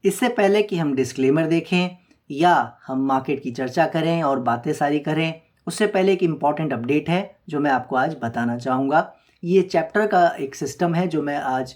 इससे पहले कि हम डिस्क्लेमर देखें या हम मार्केट की चर्चा करें और बातें सारी करें, उससे पहले एक इम्पॉर्टेंट अपडेट है जो मैं आपको आज बताना चाहूँगा। ये चैप्टर का एक सिस्टम है जो मैं आज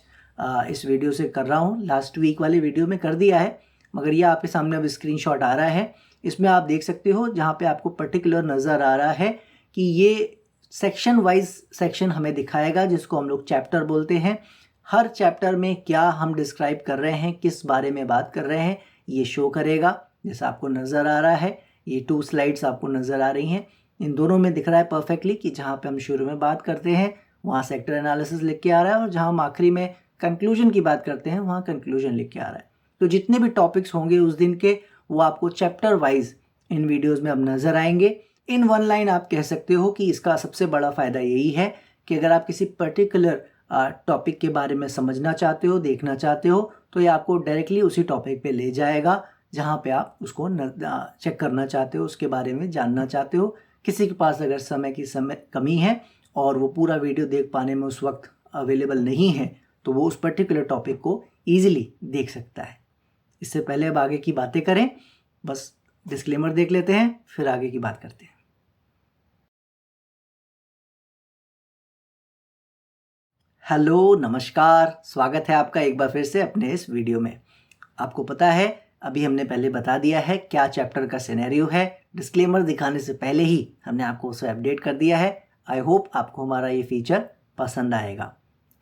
इस वीडियो से कर रहा हूँ। लास्ट वीक वाले वीडियो में कर दिया है, मगर ये आपके सामने अब स्क्रीनशॉट आ रहा है। इसमें आप देख सकते हो जहाँ पे आपको पर्टिकुलर नज़र आ रहा है कि ये सेक्शन वाइज सेक्शन हमें दिखाएगा, जिसको हम लोग चैप्टर बोलते हैं। हर चैप्टर में क्या हम डिस्क्राइब कर रहे हैं, किस बारे में बात कर रहे हैं, ये शो करेगा। जैसा आपको नज़र आ रहा है, ये 2 स्लाइड्स आपको नज़र आ रही हैं। इन दोनों में दिख रहा है परफेक्टली कि जहाँ पे हम शुरू में बात करते हैं वहाँ सेक्टर एनालिसिस लिख के आ रहा है, और जहाँ हम आखिरी में कंक्लूजन की बात करते हैं वहाँ कंक्लूजन लिख के आ रहा है। तो जितने भी टॉपिक्स होंगे उस दिन के, वो आपको चैप्टर वाइज इन वीडियोज़ में अब नज़र आएंगे। इन वन लाइन आप कह सकते हो कि इसका सबसे बड़ा फ़ायदा यही है कि अगर आप किसी पर्टिकुलर टॉपिक के बारे में समझना चाहते हो, देखना चाहते हो, तो ये आपको डायरेक्टली उसी टॉपिक पे ले जाएगा जहाँ पे आप उसको चेक करना चाहते हो, उसके बारे में जानना चाहते हो। किसी के पास अगर समय की कमी है और वो पूरा वीडियो देख पाने में उस वक्त अवेलेबल नहीं है, तो वो उस पर्टिकुलर टॉपिक को ईजिली देख सकता है। इससे पहले अब आगे की बातें करें, बस डिस्क्लेमर देख लेते हैं, फिर आगे की बात करते हैं। हेलो, नमस्कार, स्वागत है आपका एक बार फिर से अपने इस वीडियो में। आपको पता है अभी हमने पहले बता दिया है क्या चैप्टर का सिनेरियो है। डिस्क्लेमर दिखाने से पहले ही हमने आपको उसे अपडेट कर दिया है। आई होप आपको हमारा ये फीचर पसंद आएगा।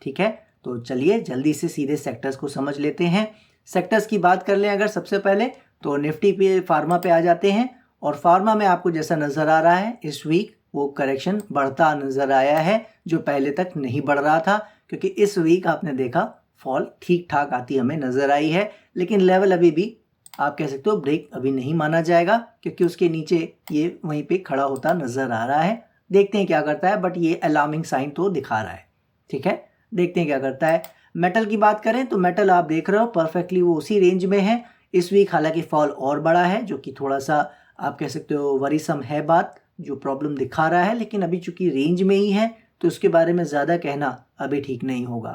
ठीक है, तो चलिए जल्दी से सीधे सेक्टर्स को समझ लेते हैं। सेक्टर्स की बात कर लें अगर सबसे पहले, तो निफ्टी पे फार्मा पे आ जाते हैं। और फार्मा में आपको जैसा नज़र आ रहा है इस वीक वो करेक्शन बढ़ता नज़र आया है, जो पहले तक नहीं बढ़ रहा था, क्योंकि इस वीक आपने देखा फॉल ठीक ठाक आती हमें नज़र आई है। लेकिन लेवल अभी भी आप कह सकते हो ब्रेक अभी नहीं माना जाएगा, क्योंकि उसके नीचे ये वहीं पे खड़ा होता नज़र आ रहा है। देखते हैं क्या करता है, बट ये अलार्मिंग साइन तो दिखा रहा है। ठीक है, देखते हैं क्या करता है। मेटल की बात करें तो मेटल आप देख रहे हो परफेक्टली वो उसी रेंज में है। इस वीक हालांकि फॉल और बड़ा है, जो कि थोड़ा सा आप कह सकते हो वरीसम है बात, जो प्रॉब्लम दिखा रहा है। लेकिन अभी चूंकि रेंज में ही है तो उसके बारे में ज़्यादा कहना अभी ठीक नहीं होगा।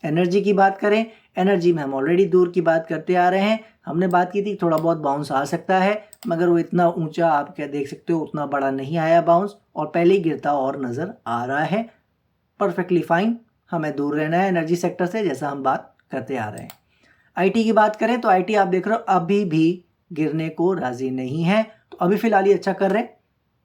एनर्जी की बात करें, एनर्जी में हम ऑलरेडी दूर की बात करते आ रहे हैं। हमने बात की थी थोड़ा बहुत बाउंस आ सकता है, मगर वो इतना ऊंचा आप क्या देख सकते हो उतना बड़ा नहीं आया बाउंस, और पहले ही गिरता और नज़र आ रहा है। परफेक्टली फाइन, हमें दूर रहना है एनर्जी सेक्टर से, जैसा हम बात करते आ रहे हैं। आईटी की बात करें तो आईटी आप देख रहे हो अभी भी गिरने को राजी नहीं है, तो अभी फिलहाल ये अच्छा कर रहे हैं,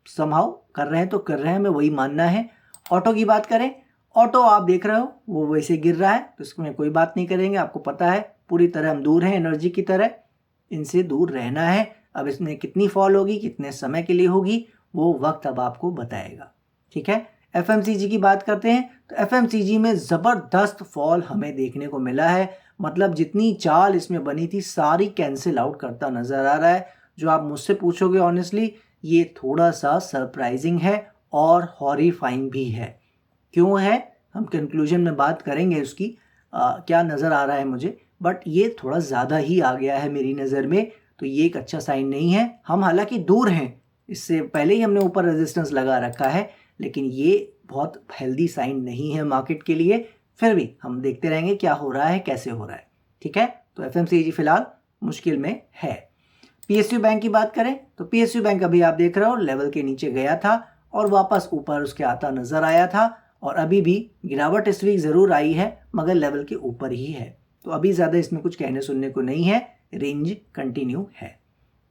समहाउ कर रहे हैं तो कर रहे हैं, हमें वही मानना है। ऑटो की बात करें, ऑटो आप देख रहे हो वो वैसे गिर रहा है, तो इसमें कोई बात नहीं करेंगे। आपको पता है पूरी तरह हम दूर हैं एनर्जी की तरह, इनसे दूर रहना है। अब इसमें कितनी फॉल होगी, कितने समय के लिए होगी, वो वक्त अब आपको बताएगा। ठीक है, एफएमसीजी की बात करते हैं तो एफएमसीजी में ज़बरदस्त फॉल हमें देखने को मिला है। मतलब जितनी चाल इसमें बनी थी सारी कैंसिल आउट करता नज़र आ रहा है। जो आप मुझसे पूछोगे ऑनेस्टली, ये थोड़ा सा सरप्राइजिंग है और हॉरिफाइंग भी है। क्यों है, हम कंक्लूजन में बात करेंगे उसकी क्या नज़र आ रहा है मुझे, बट ये थोड़ा ज़्यादा ही आ गया है मेरी नज़र में, तो ये एक अच्छा साइन नहीं है। हम हालांकि दूर हैं, इससे पहले ही हमने ऊपर रेजिस्टेंस लगा रखा है, लेकिन ये बहुत हेल्दी साइन नहीं है मार्केट के लिए। फिर भी हम देखते रहेंगे क्या हो रहा है, कैसे हो रहा है। ठीक है, तो एफएमसीजी फिलहाल मुश्किल में है। पीएसयू बैंक की बात करें तो पीएसयू बैंक अभी आप देख रहे हो लेवल के नीचे गया था और वापस ऊपर उसके आता नजर आया था, और अभी भी गिरावट इस वीक ज़रूर आई है, मगर लेवल के ऊपर ही है। तो अभी ज़्यादा इसमें कुछ कहने सुनने को नहीं है, रेंज कंटिन्यू है।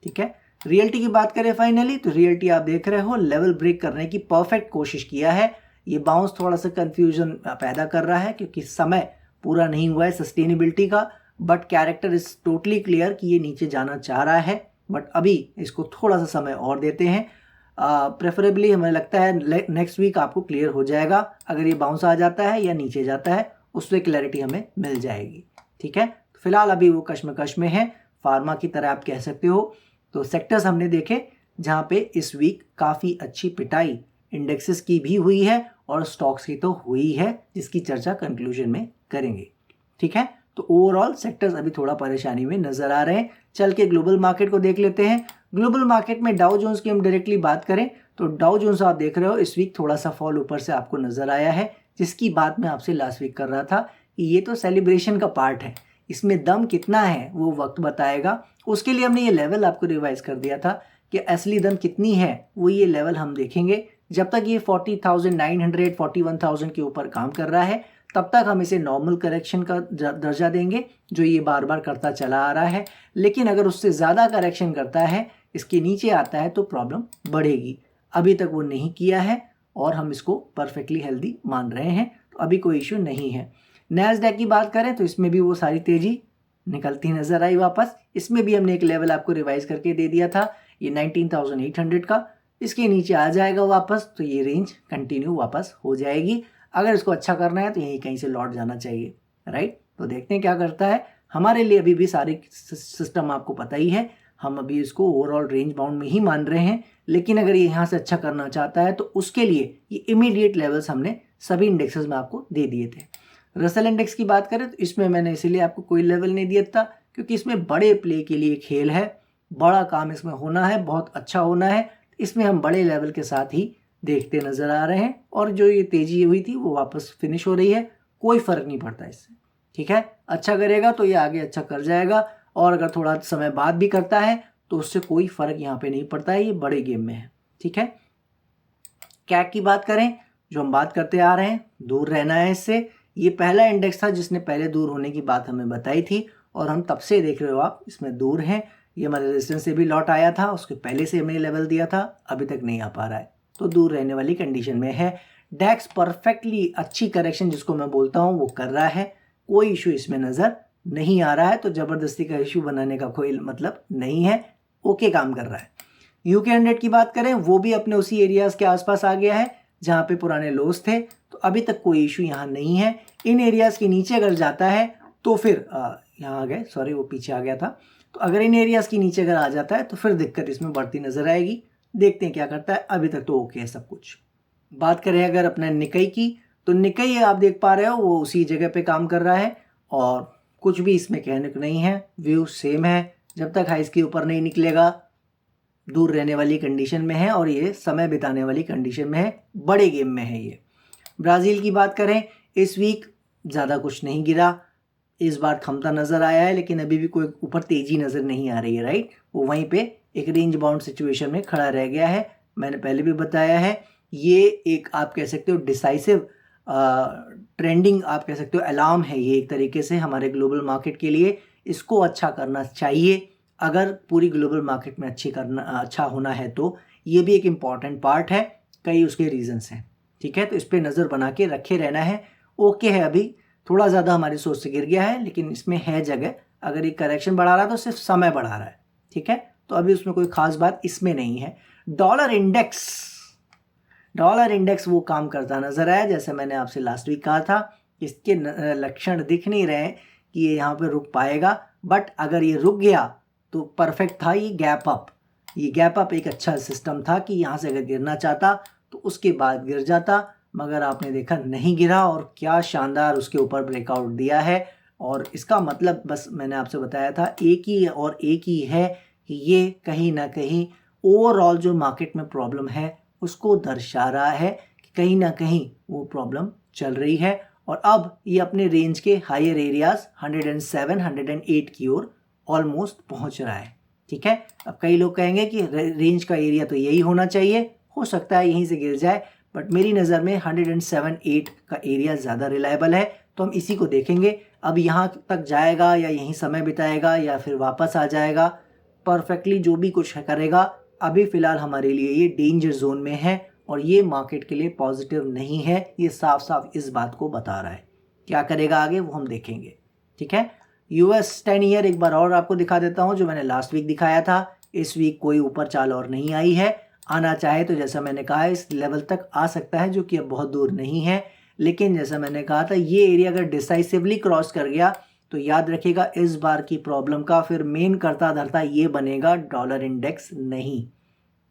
ठीक है, रियल्टी की बात करें फाइनली, तो रियल्टी आप देख रहे हो लेवल ब्रेक करने की परफेक्ट कोशिश किया है। ये बाउंस थोड़ा सा कंफ्यूजन पैदा कर रहा है, क्योंकि समय पूरा नहीं हुआ है सस्टेनेबिलिटी का, but character is totally clear कि ये नीचे जाना चाह रहा है। बट अभी इसको थोड़ा सा समय और देते हैं। प्रेफरेबली हमें लगता है नेक्स्ट वीक आपको क्लियर हो जाएगा, अगर ये बाउंस आ जाता है या नीचे जाता है उससे क्लैरिटी हमें मिल जाएगी। ठीक है, फिलहाल अभी वो कश्मकश में है, फार्मा की तरह आप कह सकते हो। तो सेक्टर्स हमने देखे जहाँ पे इस वीक काफ़ी अच्छी पिटाई इंडेक्सेस की भी हुई है और स्टॉक्स की तो हुई है, जिसकी चर्चा कंक्लूजन में करेंगे। ठीक है, तो ओवरऑल सेक्टर्स अभी थोड़ा परेशानी में नजर आ रहे हैं। चल के ग्लोबल मार्केट को देख लेते हैं। ग्लोबल मार्केट में डाउ जोन्स की हम डायरेक्टली बात करें तो डाउ जोन्स आप देख रहे हो इस वीक थोड़ा सा फॉल ऊपर से आपको नजर आया है, जिसकी बात मैं आपसे लास्ट वीक कर रहा था कि ये तो सेलिब्रेशन का पार्ट है। इसमें दम कितना है वो वक्त बताएगा। उसके लिए हमने ये लेवल आपको रिवाइज कर दिया था कि असली दम कितनी है, वो ये लेवल हम देखेंगे। जब तक ये 40,900 41,000 के ऊपर काम कर रहा है तब तक हम इसे नॉर्मल करेक्शन का दर्जा देंगे, जो ये बार बार करता चला आ रहा है। लेकिन अगर उससे ज़्यादा करेक्शन करता है, इसके नीचे आता है, तो प्रॉब्लम बढ़ेगी। अभी तक वो नहीं किया है और हम इसको परफेक्टली हेल्दी मान रहे हैं, तो अभी कोई इशू नहीं है। नैस्डैक की बात करें तो इसमें भी वो सारी तेज़ी निकलती नज़र आई वापस। इसमें भी हमने एक लेवल आपको रिवाइज करके दे दिया था, ये 19,800 का। इसके नीचे आ जाएगा वापस तो ये रेंज कंटिन्यू वापस हो जाएगी। अगर इसको अच्छा करना है तो यहीं कहीं से लौट जाना चाहिए, राइट। तो देखते हैं क्या करता है। हमारे लिए अभी भी सारे सिस्टम आपको पता ही है, हम अभी इसको ओवरऑल रेंज बाउंड में ही मान रहे हैं। लेकिन अगर ये यहाँ से अच्छा करना चाहता है तो उसके लिए ये इमीडिएट लेवल्स हमने सभी इंडेक्सेस में आपको दे दिए थे। रसेल इंडेक्स की बात करें तो इसमें मैंने इसीलिए आपको कोई लेवल नहीं दिया था क्योंकि इसमें बड़े प्ले के लिए खेल है, बड़ा काम इसमें होना है, बहुत अच्छा होना है। इसमें हम बड़े लेवल के साथ ही देखते नज़र आ रहे हैं और जो ये तेज़ी हुई थी वो वापस फिनिश हो रही है, कोई फ़र्क नहीं पड़ता इससे, ठीक है। अच्छा करेगा तो ये आगे अच्छा कर जाएगा और अगर थोड़ा समय बाद भी करता है तो उससे कोई फ़र्क यहाँ पे नहीं पड़ता है, ये बड़े गेम में है, ठीक है। कैक की बात करें, जो हम बात करते आ रहे हैं, दूर रहना है इससे। ये पहला इंडेक्स था जिसने पहले दूर होने की बात हमें बताई थी और हम तब से देख रहे हो आप इसमें दूर हैं। ये हमारे रेजिस्टेंस से भी लौट आया था, उसके पहले से हमने लेवल दिया था, अभी तक नहीं आ पा रहा है, तो दूर रहने वाली कंडीशन में है। डैक्स परफेक्टली अच्छी करेक्शन जिसको मैं बोलता हूँ वो कर रहा है, कोई इशू इसमें नज़र नहीं आ रहा है, तो ज़बरदस्ती का इशू बनाने का कोई मतलब नहीं है, ओके काम कर रहा है। यूके 100 की बात करें, वो भी अपने उसी एरियाज़ के आसपास आ गया है जहाँ पे पुराने लोस थे, तो अभी तक कोई इशू यहाँ नहीं है। इन एरियाज़ के नीचे अगर जाता है तो फिर यहाँ आ गए, सॉरी वो पीछे आ गया था, तो अगर इन एरियाज़ के नीचे अगर आ जाता है तो फिर दिक्कत इसमें बढ़ती नज़र आएगी। देखते हैं क्या करता है, अभी तक तो ओके है सब कुछ। बात करें अगर अपना निकाई की, तो निकाई आप देख पा रहे हो वो उसी जगह पे काम कर रहा है और कुछ भी इसमें कहने को नहीं है, व्यू सेम है। जब तक हाइस के ऊपर नहीं निकलेगा दूर रहने वाली कंडीशन में है और ये समय बिताने वाली कंडीशन में है, बड़े गेम में है ये। ब्राज़ील की बात करें, इस वीक ज़्यादा कुछ नहीं गिरा, इस बार थमता नज़र आया है लेकिन अभी भी कोई ऊपर तेज़ी नज़र नहीं आ रही है, राइट। वो वहीं पे एक रेंज बाउंड सिचुएशन में खड़ा रह गया है। मैंने पहले भी बताया है, ये एक आप कह सकते हो डिसाइसिव ट्रेंडिंग आप कह सकते हो अलार्म है ये एक तरीके से हमारे ग्लोबल मार्केट के लिए। इसको अच्छा करना चाहिए, अगर पूरी ग्लोबल मार्केट में अच्छा होना है तो ये भी एक इम्पॉर्टेंट पार्ट है, कई उसके रीजंस हैं, ठीक है। तो इस पर नज़र बना के रखे रहना है। ओके है, अभी थोड़ा ज़्यादा हमारी सोच से गिर गया है लेकिन इसमें है जगह, अगर ये करेक्शन बढ़ा रहा है तो सिर्फ समय बढ़ा रहा है, ठीक है। तो अभी उसमें कोई ख़ास बात इसमें नहीं है। डॉलर इंडेक्स वो काम करता नज़र आया, जैसे मैंने आपसे लास्ट वीक कहा था, इसके लक्षण दिख नहीं रहे कि ये यहाँ पे रुक पाएगा, बट अगर ये रुक गया तो परफेक्ट था। ये गैप अप एक अच्छा सिस्टम था कि यहाँ से अगर गिरना चाहता तो उसके बाद गिर जाता, मगर आपने देखा नहीं गिरा और क्या शानदार उसके ऊपर ब्रेकआउट दिया है। और इसका मतलब बस मैंने आपसे बताया था एक ही है कि ये कहीं ना कहीं ओवरऑल जो मार्केट में प्रॉब्लम है उसको दर्शा रहा है कि कहीं ना कहीं वो प्रॉब्लम चल रही है और अब ये अपने रेंज के हायर एरियाज 107 108 की ओर ऑलमोस्ट पहुंच रहा है, ठीक है। अब कई लोग कहेंगे कि रेंज का एरिया तो यही होना चाहिए, हो सकता है यहीं से गिर जाए, बट मेरी नज़र में 107-8 का एरिया ज़्यादा रिलायबल है, तो हम इसी को देखेंगे। अब यहाँ तक जाएगा या यहीं समय बिताएगा या फिर वापस आ जाएगा, परफेक्टली जो भी कुछ करेगा, अभी फ़िलहाल हमारे लिए ये डेंजर जोन में है और ये मार्केट के लिए पॉजिटिव नहीं है। ये साफ साफ इस बात को बता रहा है। क्या करेगा आगे वो हम देखेंगे, ठीक है। US 10 ईयर एक बार और आपको दिखा देता हूँ, जो मैंने लास्ट वीक दिखाया था। इस वीक कोई ऊपर चाल और नहीं आई है, आना चाहे तो जैसा मैंने कहा इस लेवल तक आ सकता है, जो कि अब बहुत दूर नहीं है। लेकिन जैसा मैंने कहा था, ये एरिया अगर डिसाइसिवली क्रॉस कर गया तो याद रखिएगा इस बार की प्रॉब्लम का फिर मेन करता धरता ये बनेगा डॉलर इंडेक्स नहीं,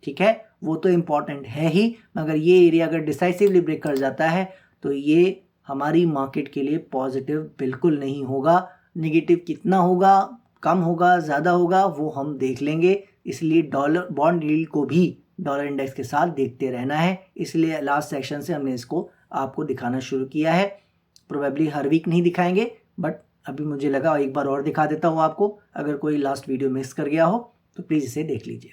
ठीक है। वो तो इम्पॉर्टेंट है ही, मगर ये एरिया अगर डिसाइसिवली ब्रेक कर जाता है तो ये हमारी मार्केट के लिए पॉजिटिव बिल्कुल नहीं होगा। नेगेटिव कितना होगा, कम होगा, ज़्यादा होगा, वो हम देख लेंगे। इसलिए डॉलर बॉन्ड यील्ड को भी डॉलर इंडेक्स के साथ देखते रहना है। इसलिए लास्ट सेक्शन से हमने इसको आपको दिखाना शुरू किया है। प्रोबेबली हर वीक नहीं दिखाएंगे, बट अभी मुझे लगा एक बार और दिखा देता हूँ आपको, अगर कोई लास्ट वीडियो मिस कर गया हो तो प्लीज़ इसे देख लीजिए।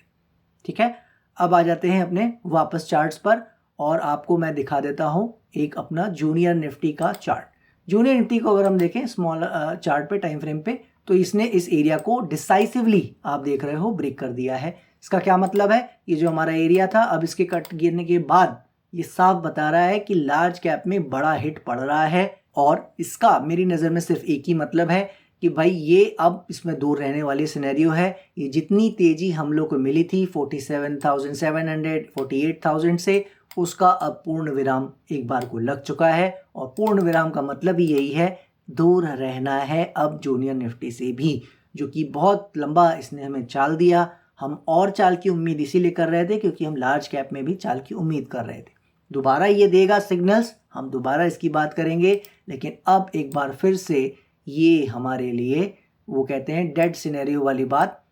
ठीक है, अब आ जाते हैं अपने वापस चार्ट्स पर और आपको मैं दिखा देता हूँ एक अपना जूनियर निफ्टी का चार्ट। जूनियर निफ्टी को अगर हम देखें स्मॉल चार्ट पे, टाइम फ्रेम पे, तो इसने इस एरिया को डिसाइसिवली आप देख रहे हो ब्रेक कर दिया है। इसका क्या मतलब है, ये जो हमारा एरिया था अब इसके कट गिरने के बाद ये साफ बता रहा है कि लार्ज कैप में बड़ा हिट पड़ रहा है और इसका मेरी नज़र में सिर्फ एक ही मतलब है कि भाई ये अब इसमें दूर रहने वाली सिनेरियो है। ये जितनी तेज़ी हम लोग को मिली थी 47,700 48,000 से, उसका अब पूर्ण विराम एक बार को लग चुका है और पूर्ण विराम का मतलब ही यही है, दूर रहना है अब जूनियर निफ्टी से भी, जो कि बहुत लंबा इसने हमें चाल दिया। हम और चाल की उम्मीद इसीलिए कर रहे थे क्योंकि हम लार्ज कैप में भी चाल की उम्मीद कर रहे थे। दोबारा ये देगा सिग्नल्स, हम दोबारा इसकी बात करेंगे, लेकिन अब एक बार फिर से ये हमारे लिए वो कहते हैं डेड सिनेरियो वाली बात,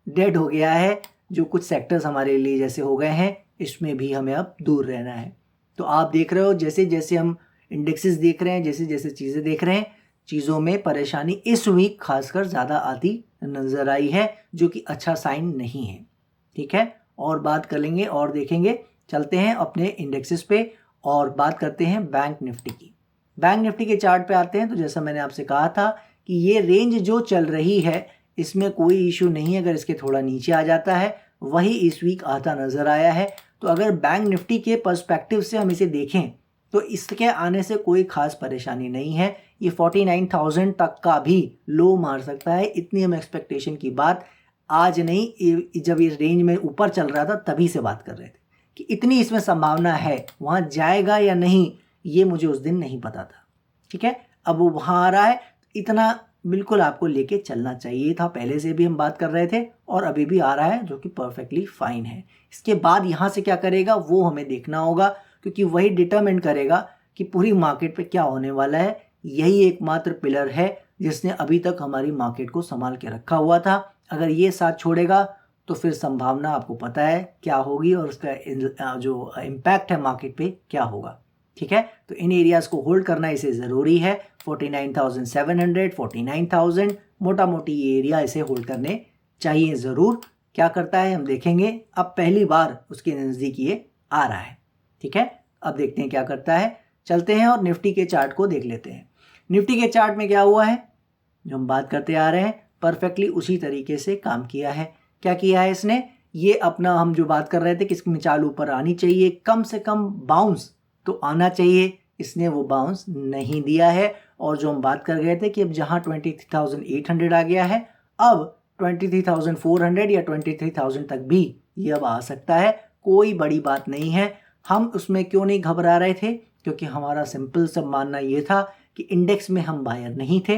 डेड हो गया है। जो कुछ सेक्टर्स हमारे लिए जैसे हो गए हैं, इसमें भी हमें अब दूर रहना है। तो आप देख रहे हो जैसे जैसे हम इंडेक्सेस देख रहे हैं, जैसे जैसे चीज़ें देख रहे हैं, चीज़ों में परेशानी इस वीक खासकर ज़्यादा आती नज़र आई है, जो कि अच्छा साइन नहीं है। ठीक है, और बात कर लेंगे और देखेंगे। चलते हैं अपने इंडेक्सेस पे और बात करते हैं बैंक निफ्टी की। बैंक निफ्टी के चार्ट पे आते हैं तो जैसा मैंने आपसे कहा था कि ये रेंज जो चल रही है इसमें कोई इशू नहीं है, अगर इसके थोड़ा नीचे आ जाता है, वही इस वीक आता नज़र आया है। तो अगर बैंक निफ्टी के पर्सपेक्टिव से हम इसे देखें तो इसके आने से कोई खास परेशानी नहीं है। ये 49,000 तक का भी लो मार सकता है, इतनी हम एक्सपेक्टेशन की बात आज नहीं, जब ये रेंज में ऊपर चल रहा था तभी से बात कर रहे थे कि इतनी इसमें संभावना है। वहाँ जाएगा या नहीं ये मुझे उस दिन नहीं पता था। ठीक है, अब वो वहाँ आ रहा है, इतना बिल्कुल आपको लेके चलना चाहिए था, पहले से भी हम बात कर रहे थे और अभी भी आ रहा है, जो कि परफेक्टली फाइन है। इसके बाद यहाँ से क्या करेगा वो हमें देखना होगा, क्योंकि वही डिटरमिन करेगा कि पूरी मार्केट पे क्या होने वाला है। यही एकमात्र पिलर है जिसने अभी तक हमारी मार्केट को संभाल के रखा हुआ था। अगर ये साथ छोड़ेगा तो फिर संभावना आपको पता है क्या होगी और उसका जो इम्पैक्ट है मार्केट पे क्या होगा। ठीक है, तो इन एरियाज़ को होल्ड करना इसे ज़रूरी है। 49,700 49,000 मोटा मोटी ये एरिया इसे होल्ड करने चाहिए ज़रूर। क्या करता है हम देखेंगे, अब पहली बार उसके नज़दीक ये आ रहा है। ठीक है, अब देखते हैं क्या करता है। चलते हैं और निफ्टी के चार्ट को देख लेते हैं। निफ्टी के चार्ट में क्या हुआ है, जो हम बात करते आ रहे हैं, परफेक्टली उसी तरीके से काम किया है। क्या किया है इसने, ये अपना हम जो बात कर रहे थे कि इसमें चाल ऊपर आनी चाहिए, कम से कम बाउंस तो आना चाहिए, इसने वो बाउंस नहीं दिया है। और जो हम बात कर गए थे कि अब जहाँ 23,800 आ गया है, अब 23,400 या 23,000 तक भी ये अब आ सकता है, कोई बड़ी बात नहीं है। हम उसमें क्यों नहीं घबरा रहे थे, क्योंकि हमारा सिंपल सब मानना ये था कि इंडेक्स में हम बायर नहीं थे,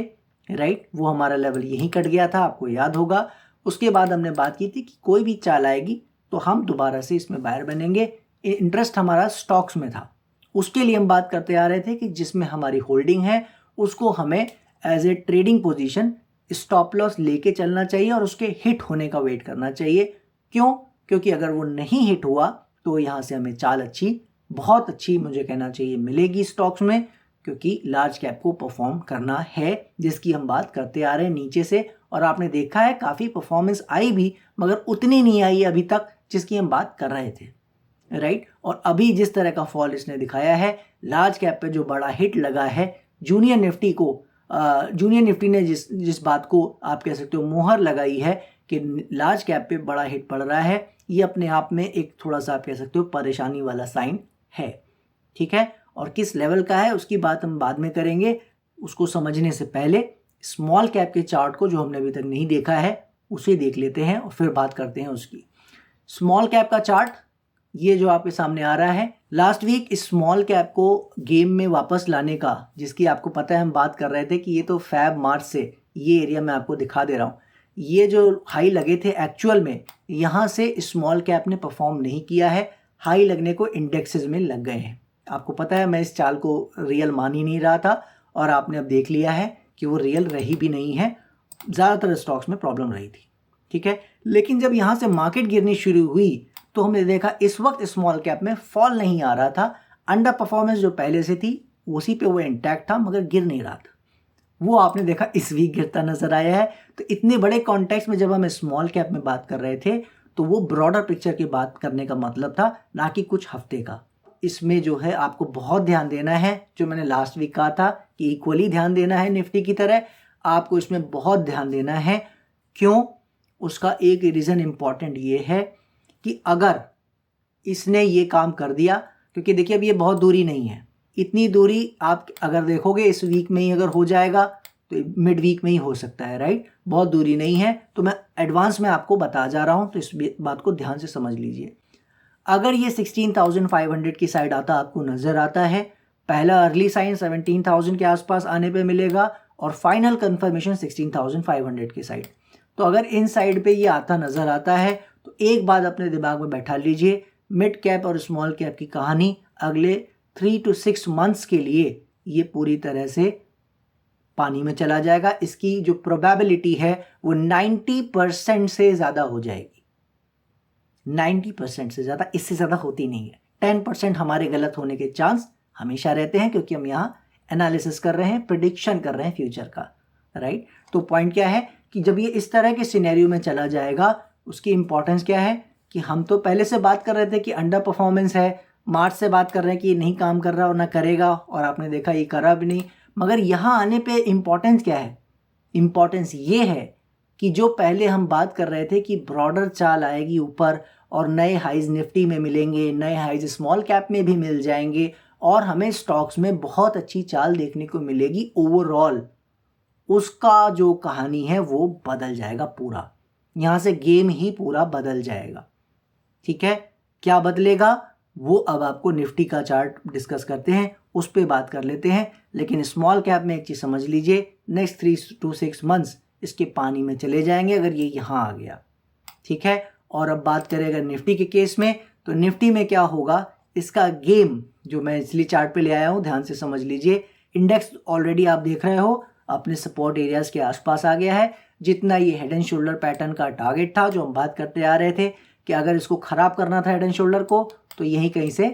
राइट। वो हमारा लेवल यहीं कट गया था, आपको याद होगा। उसके बाद हमने बात की थी कि कोई भी चाल आएगी तो हम दोबारा से इसमें बायर बनेंगे। इंटरेस्ट हमारा स्टॉक्स में था, उसके लिए हम बात करते आ रहे थे कि जिसमें हमारी होल्डिंग है उसको हमें as a trading position stop loss लेके चलना चाहिए और उसके हिट होने का वेट करना चाहिए। क्यों, क्योंकि अगर वो नहीं हिट हुआ तो यहाँ से हमें चाल अच्छी, बहुत अच्छी मुझे कहना चाहिए मिलेगी स्टॉक्स में, क्योंकि लार्ज कैप को परफॉर्म करना है, जिसकी हम बात करते आ रहे हैं नीचे से। और आपने देखा है काफ़ी परफॉर्मेंस आई भी, मगर उतनी नहीं आई अभी तक जिसकी हम बात कर रहे थे, राइट। और अभी जिस तरह का फॉल इसने दिखाया है, लार्ज कैप पे जो बड़ा हिट लगा है, जूनियर निफ्टी ने जिस बात को आप कह सकते हो मोहर लगाई है कि लार्ज कैप पे बड़ा हिट पड़ रहा है, ये अपने आप में एक थोड़ा सा आप कह सकते हो परेशानी वाला साइन है। ठीक है, और किस लेवल का है उसकी बात हम बाद में करेंगे। उसको समझने से पहले स्मॉल कैप के चार्ट को, जो हमने अभी तक नहीं देखा है, उसे देख लेते हैं और फिर बात करते हैं उसकी। स्मॉल कैप का चार्ट ये जो आपके सामने आ रहा है, लास्ट वीक इस स्मॉल कैप को गेम में वापस लाने का, जिसकी आपको पता है हम बात कर रहे थे कि ये तो फैब मार्च से ये एरिया मैं आपको दिखा दे रहा हूँ, ये जो हाई लगे थे एक्चुअल में यहाँ से स्मॉल कैप ने परफॉर्म नहीं किया है, हाई लगने को इंडेक्सेस में लग गए हैं। आपको पता है मैं इस चाल को रियल मान ही नहीं रहा था और आपने अब देख लिया है कि वो रियल रही भी नहीं है, ज़्यादातर स्टॉक्स में प्रॉब्लम रही थी। ठीक है, लेकिन जब यहाँ से मार्केट गिरनी शुरू हुई तो हमने देखा इस वक्त स्मॉल कैप में फॉल नहीं आ रहा था, अंडर परफॉर्मेंस जो पहले से थी उसी पे वो इंटैक्ट था, मगर गिर नहीं रहा था। वो आपने देखा इस वीक गिरता नजर आया है। तो इतने बड़े कॉन्टेक्स्ट में जब हम स्मॉल कैप में बात कर रहे थे तो वो ब्रॉडर पिक्चर की बात करने का मतलब था, ना कि कुछ हफ्ते का। इसमें जो है आपको बहुत ध्यान देना है, जो मैंने लास्ट वीक कहा था कि इक्वली ध्यान देना है निफ्टी की तरह, आपको इसमें बहुत ध्यान देना है। क्यों? उसका एक रीज़न इम्पॉर्टेंट ये है कि अगर इसने ये काम कर दिया, क्योंकि देखिए अब ये बहुत दूरी नहीं है, इतनी दूरी आप अगर देखोगे इस वीक में ही अगर हो जाएगा तो मिड वीक में ही हो सकता है, राइट? बहुत दूरी नहीं है, तो मैं एडवांस में आपको बता जा रहा हूँ, तो इस बात को ध्यान से समझ लीजिए। अगर ये 16,500 की साइड आता आपको नज़र आता है, पहला अर्ली साइन 17,000 के आसपास आने पे मिलेगा और फाइनल कंफर्मेशन 16,500 की साइड। तो अगर इन साइड पे ये आता नज़र आता है तो एक बात अपने दिमाग में बैठा लीजिए, मिड कैप और स्मॉल कैप की कहानी अगले 3 to 6 मंथ्स के लिए ये पूरी तरह से पानी में चला जाएगा। इसकी जो प्रोबेबिलिटी है वो 90% से ज़्यादा हो जाएगी। 90% से ज़्यादा, इससे ज़्यादा होती नहीं है। 10% हमारे गलत होने के चांस हमेशा रहते हैं, क्योंकि हम यहाँ एनालिसिस कर रहे हैं, प्रिडिक्शन कर रहे हैं फ्यूचर का, राइट? तो पॉइंट क्या है कि जब ये इस तरह के सिनेरियो में चला जाएगा, उसकी इंपॉर्टेंस क्या है कि हम तो पहले से बात कर रहे थे कि अंडर परफॉर्मेंस है, मार्च से बात कर रहे हैं कि ये नहीं काम कर रहा और ना करेगा, और आपने देखा ये करा भी नहीं। मगर यहाँ आने पे इम्पॉर्टेंस क्या है? इम्पॉर्टेंस ये है कि जो पहले हम बात कर रहे थे कि ब्रॉडर चाल आएगी ऊपर और नए हाइज निफ्टी में मिलेंगे, नए हाइज स्मॉल कैप में भी मिल जाएंगे और हमें स्टॉक्स में बहुत अच्छी चाल देखने को मिलेगी ओवरऑल, उसका जो कहानी है वो बदल जाएगा पूरा। यहाँ से गेम ही पूरा बदल जाएगा। ठीक है, क्या बदलेगा वो अब आपको निफ्टी का चार्ट डिस्कस करते हैं, उस पर बात कर लेते हैं। लेकिन स्मॉल कैप में एक चीज़ समझ लीजिए, नेक्स्ट 3 to 6 मंथ्स इसके पानी में चले जाएंगे अगर ये यहाँ आ गया। ठीक है, और अब बात करें अगर निफ्टी के केस में, तो निफ्टी में क्या होगा, इसका गेम जो मैं इसलिए चार्ट पे ले आया हूँ, ध्यान से समझ लीजिए। इंडेक्स ऑलरेडी आप देख रहे हो अपने सपोर्ट एरियाज के आसपास आ गया है। जितना ये हेड एंड शोल्डर पैटर्न का टारगेट था, जो हम बात करते आ रहे थे कि अगर इसको ख़राब करना था हेड एंड शोल्डर को, तो यहीं कहीं से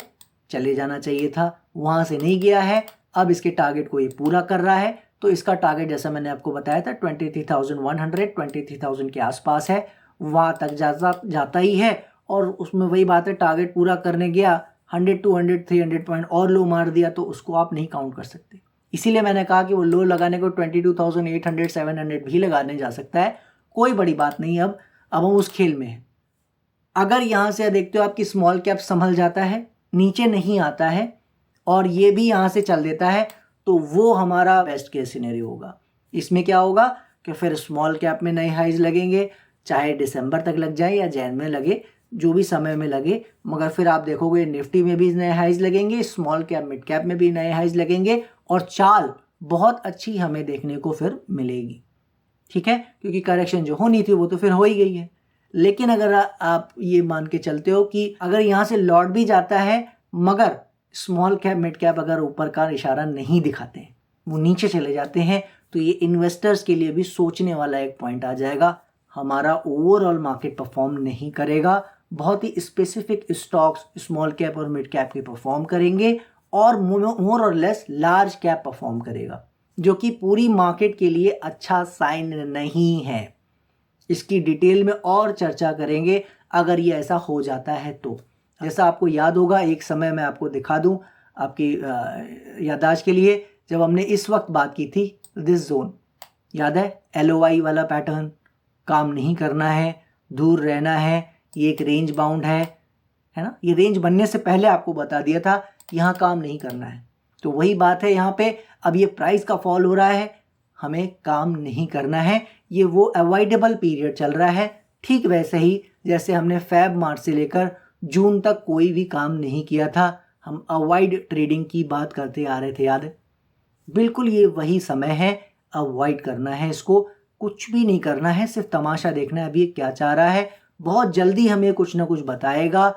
चले जाना चाहिए था, वहाँ से नहीं गया है। अब इसके टारगेट को ये पूरा कर रहा है, तो इसका टारगेट जैसा मैंने आपको बताया था 23,100, 23,000 के आसपास है, वहाँ तक जाता ही है। और उसमें वही बात है, टारगेट पूरा करने गया 100, 200, 300 पॉइंट और लो मार दिया, तो उसको आप नहीं काउंट कर सकते। इसीलिए मैंने कहा कि वो लो लगाने को 22,800, 700 भी लगाने जा सकता है, कोई बड़ी बात नहीं। अब हम उस खेल में हैं। अगर यहाँ से देखते हो आपकी स्मॉल कैप संभल जाता है, नीचे नहीं आता है और ये भी यहाँ से चल देता है, तो वो हमारा बेस्ट केस सिनेरियो होगा। इसमें क्या होगा कि फिर स्मॉल कैप में नए हाइज लगेंगे, चाहे दिसंबर तक लग जाए या जैन में लगे, जो भी समय में लगे, मगर फिर आप देखोगे निफ्टी में भी नए हाइज लगेंगे, स्मॉल कैप मिड कैप में भी नए हाइज लगेंगे और चाल बहुत अच्छी हमें देखने को फिर मिलेगी। ठीक है, क्योंकि करेक्शन जो होनी थी वो तो फिर हो ही गई है। लेकिन अगर आप ये मान के चलते हो कि अगर यहाँ से लौट भी जाता है, मगर स्मॉल कैप मिड कैप अगर ऊपर का इशारा नहीं दिखाते हैं, वो नीचे चले जाते हैं, तो ये इन्वेस्टर्स के लिए भी सोचने वाला एक पॉइंट आ जाएगा। हमारा ओवरऑल मार्केट परफॉर्म नहीं करेगा, बहुत ही स्पेसिफिक स्टॉक्स स्मॉल कैप और मिड कैप के परफॉर्म करेंगे और मोर और लेस लार्ज कैप परफॉर्म करेगा, जो कि पूरी मार्केट के लिए अच्छा साइन नहीं है। इसकी डिटेल में और चर्चा करेंगे अगर ये ऐसा हो जाता है तो। जैसा आपको याद होगा, एक समय मैं आपको दिखा दूं आपकी याददाश्त के लिए, जब हमने इस वक्त बात की थी दिस जोन, याद है? LOI वाला पैटर्न, काम नहीं करना है, दूर रहना है, ये एक रेंज बाउंड है ना? ये रेंज बनने से पहले आपको बता दिया था कि यहाँ काम नहीं करना है। तो वही बात है यहाँ पे, अब ये प्राइस का फॉल हो रहा है, हमें काम नहीं करना है, ये वो अवॉइडेबल पीरियड चल रहा है। ठीक वैसे ही जैसे हमने फेब मार्च से लेकर जून तक कोई भी काम नहीं किया था, हम अवॉइड ट्रेडिंग की बात करते आ रहे थे, याद है? बिल्कुल ये वही समय है, अवॉइड करना है इसको, कुछ भी नहीं करना है, सिर्फ तमाशा देखना है अभी ये क्या चाह रहा है। बहुत जल्दी हमें कुछ ना कुछ बताएगा।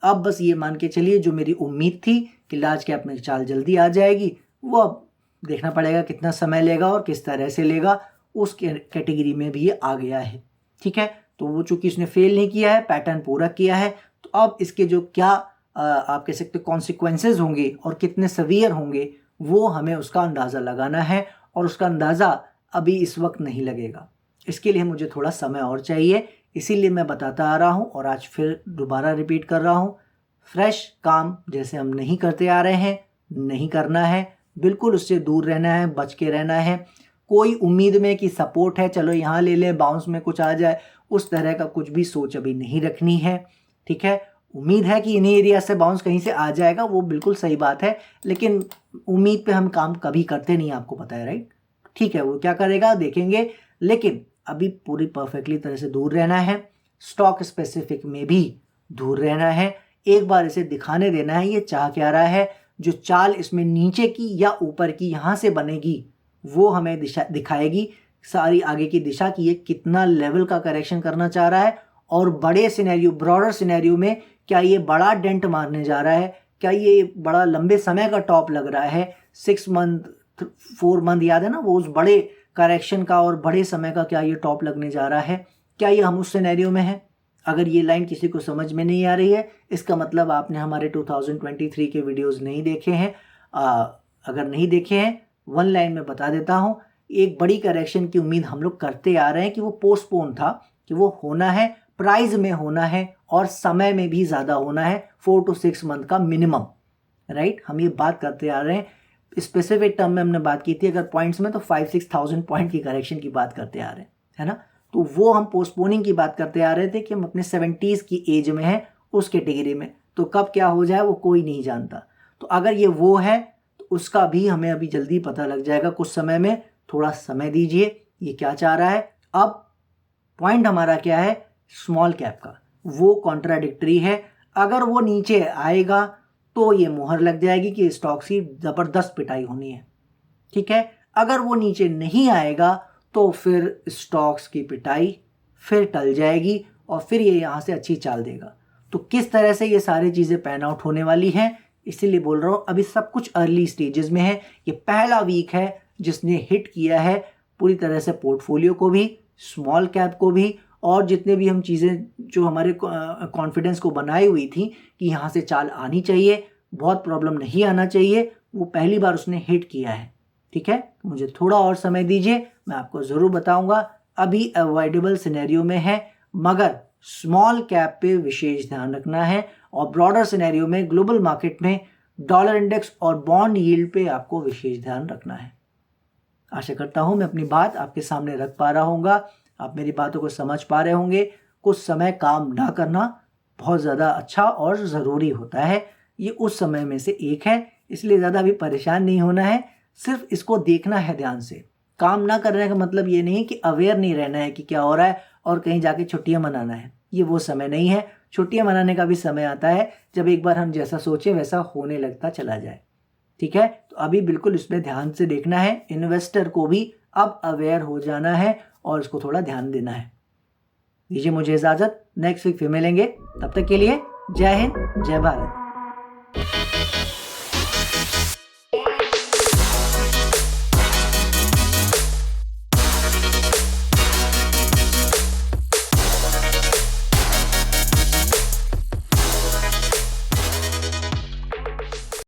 अब बस ये मान के चलिए, जो मेरी उम्मीद थी कि लार्ज कैप में चाल जल्दी आ जाएगी, वो अब देखना पड़ेगा कितना समय लेगा और किस तरह से लेगा, उस कैटेगरी में भी ये आ गया है। ठीक है, तो वो चूंकि इसने फेल नहीं किया है, पैटर्न पूरा किया है, तो अब इसके जो क्या आप कह सकते कॉन्सिक्वेंसेज होंगे और कितने सवियर होंगे, वो हमें उसका अंदाज़ा लगाना है और उसका अंदाज़ा अभी इस वक्त नहीं लगेगा। इसके लिए मुझे थोड़ा समय और चाहिए, इसीलिए मैं बताता आ रहा हूँ और आज फिर दोबारा रिपीट कर रहा हूँ। फ्रेश काम जैसे हम नहीं करते आ रहे हैं, नहीं करना है, बिल्कुल उससे दूर रहना है, बच के रहना है। कोई उम्मीद में कि सपोर्ट है, चलो यहाँ ले लें, बाउंस में कुछ आ जाए, उस तरह का कुछ भी सोच अभी नहीं रखनी है। ठीक है, उम्मीद है कि इन्हीं एरिया से बाउंस कहीं से आ जाएगा, वो बिल्कुल सही बात है, लेकिन उम्मीद पे हम काम कभी करते नहीं, आपको पता है, राइट। ठीक है, वो क्या करेगा देखेंगे, लेकिन अभी पूरी परफेक्टली तरह से दूर रहना है। स्टॉक स्पेसिफिक में भी दूर रहना है। एक बार इसे दिखाने देना है ये चाह क्या रहा है। जो चाल इसमें नीचे की या ऊपर की यहाँ से बनेगी वो हमें दिशा दिखाएगी सारी आगे की दिशा की ये कितना लेवल का करेक्शन करना चाह रहा है, और बड़े सिनेरियो, ब्रॉडर सिनेरियो में क्या ये बड़ा डेंट मारने जा रहा है, क्या ये बड़ा लंबे समय का टॉप लग रहा है, 6 मंथ 4 मंथ, याद है ना वो उस बड़े करेक्शन का और बड़े समय का, क्या ये टॉप लगने जा रहा है, क्या ये हम उस सिनेरियो में हैं। अगर ये लाइन किसी को समझ में नहीं आ रही है, इसका मतलब आपने हमारे 2023 के वीडियोस नहीं देखे हैं। अगर नहीं देखे हैं, वन लाइन में बता देता हूँ, एक बड़ी करेक्शन की उम्मीद हम लोग करते आ रहे हैं कि वो पोस्टपोन था, कि वो होना है, प्राइस में होना है और समय में भी ज़्यादा होना है, 4 to 6 मंथ का मिनिमम, राइट। हम ये बात करते आ रहे हैं, स्पेसिफिक टर्म में हमने बात की थी, अगर पॉइंट्स में तो 5-6,000 पॉइंट की करेक्शन की बात करते आ रहे हैं, है ना। तो वो हम पोस्टपोनिंग की बात करते आ रहे थे कि हम अपने 70s की एज में हैं, उस कैटेगरी में, तो कब क्या हो जाए वो कोई नहीं जानता। तो अगर ये वो है तो उसका भी हमें अभी जल्दी पता लग जाएगा कुछ समय में, थोड़ा समय दीजिए। ये क्या चाह रहा है, अब पॉइंट हमारा क्या है, स्मॉल कैप का, वो कॉन्ट्राडिक्टरी है। अगर वो नीचे आएगा तो ये मुहर लग जाएगी कि स्टॉक की ज़बरदस्त पिटाई होनी है, ठीक है। अगर वो नीचे नहीं आएगा तो फिर स्टॉक्स की पिटाई फिर टल जाएगी और फिर ये यहाँ से अच्छी चाल देगा। तो किस तरह से ये सारी चीज़ें पैन आउट होने वाली हैं, इसीलिए बोल रहा हूँ अभी सब कुछ अर्ली स्टेजेस में है। ये पहला वीक है जिसने हिट किया है पूरी तरह से पोर्टफोलियो को भी, स्मॉल कैप को भी, और जितने भी हम चीज़ें जो हमारे कॉन्फिडेंस को बनाई हुई थी कि यहाँ से चाल आनी चाहिए, बहुत प्रॉब्लम नहीं आना चाहिए, वो पहली बार उसने हिट किया है। ठीक है, मुझे थोड़ा और समय दीजिए, मैं आपको ज़रूर बताऊंगा। अभी अवॉइडेबल सिनेरियो में है, मगर स्मॉल कैप पे विशेष ध्यान रखना है, और ब्रॉडर सिनेरियो में ग्लोबल मार्केट में डॉलर इंडेक्स और बॉन्ड यील्ड पे आपको विशेष ध्यान रखना है। आशा करता हूँ मैं अपनी बात आपके सामने रख पा रहा हूँगा, आप मेरी बातों को समझ पा रहे होंगे। कुछ समय काम ना करना बहुत ज़्यादा अच्छा और ज़रूरी होता है, ये उस समय में से एक है, इसलिए ज़्यादा भी परेशान नहीं होना है, सिर्फ इसको देखना है ध्यान से। काम ना करने का मतलब ये नहीं कि अवेयर नहीं रहना है कि क्या हो रहा है और कहीं जाके छुट्टियां मनाना है, ये वो समय नहीं है। छुट्टियां मनाने का भी समय आता है जब एक बार हम जैसा सोचें वैसा होने लगता चला जाए। ठीक है, तो अभी बिल्कुल इसमें ध्यान से देखना है, इन्वेस्टर को भी अब अवेयर हो जाना है और इसको थोड़ा ध्यान देना है। दीजिए मुझे इजाज़त, नेक्स्ट वीक फिर मिलेंगे, तब तक के लिए जय हिंद, जय भारत।